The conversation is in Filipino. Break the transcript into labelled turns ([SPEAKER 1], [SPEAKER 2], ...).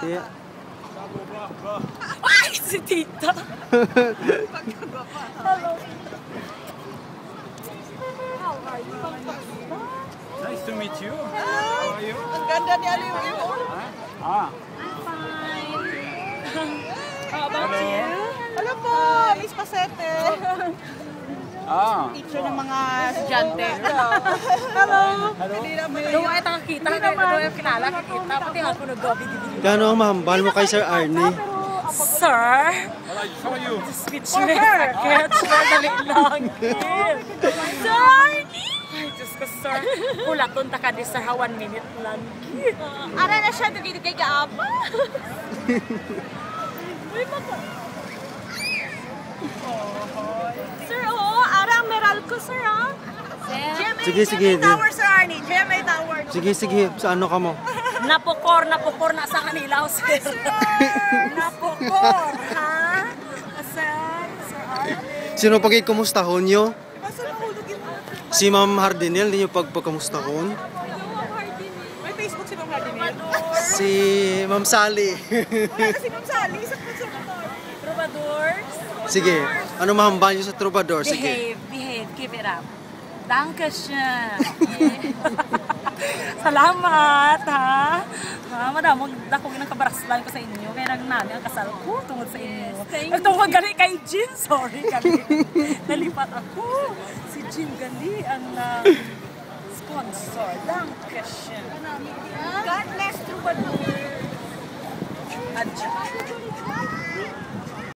[SPEAKER 1] Di.
[SPEAKER 2] Ay, si Tita! Hello. How are you?
[SPEAKER 3] Nice to meet you.
[SPEAKER 2] Hello.
[SPEAKER 3] How are you?
[SPEAKER 2] Ang ganda ni Aliw.
[SPEAKER 3] Ah.
[SPEAKER 2] I'm fine. How about
[SPEAKER 3] Hello.
[SPEAKER 2] you? Hello po, Miss Pasete.
[SPEAKER 3] Ah.
[SPEAKER 2] Teacher ng mga estudyante. Hello. Doon ay nakakita. Doon ay kinala, kikita. Pati ako nag-gabi.
[SPEAKER 1] Gano ang mahambal mo kay Sir Arnie?
[SPEAKER 2] Sir?
[SPEAKER 3] How are you?
[SPEAKER 2] Speechless. Catch na dali lang. Sir! Ay, Diyos ko, sir. Kulaton ta ka di, sir. 1 minute lang. Ara na siya, dito kay Kaapa. Uy, maka. Sir, oo. Ara ang meral ko, sir, ha?
[SPEAKER 1] Sige, sige.
[SPEAKER 2] GMA Tower, Sir Arnie. GMA Tower.
[SPEAKER 1] Sige, sige. Sa ano ka mo?
[SPEAKER 2] Napukor na sa kanila, sir. Napukor, ha? Sir Arnie.
[SPEAKER 1] Sino pagkikumustahon nyo? Si Ma'am Hardinel, hindi nyo pagpagkamustahon?
[SPEAKER 2] May Facebook si Ma'am Hardinel.
[SPEAKER 1] Si Ma'am Sally.
[SPEAKER 2] Wala si Ma'am Sally. Sa Troubadours.
[SPEAKER 1] Sige, ano mahambal nyo sa Troubadour? Sige.
[SPEAKER 2] Behave. Keep it up. Dankeschön. Salamat, ha? Madam, dako ng kabaraslan ko sa inyo. Kaya nang nani ang kasal ko tungod sa inyo. Tungod gali kay Jim. Sorry, gali. Nalipat ako. Si Jim gali ang sponsor. Dankeschön. God bless Troubadour. Adjo.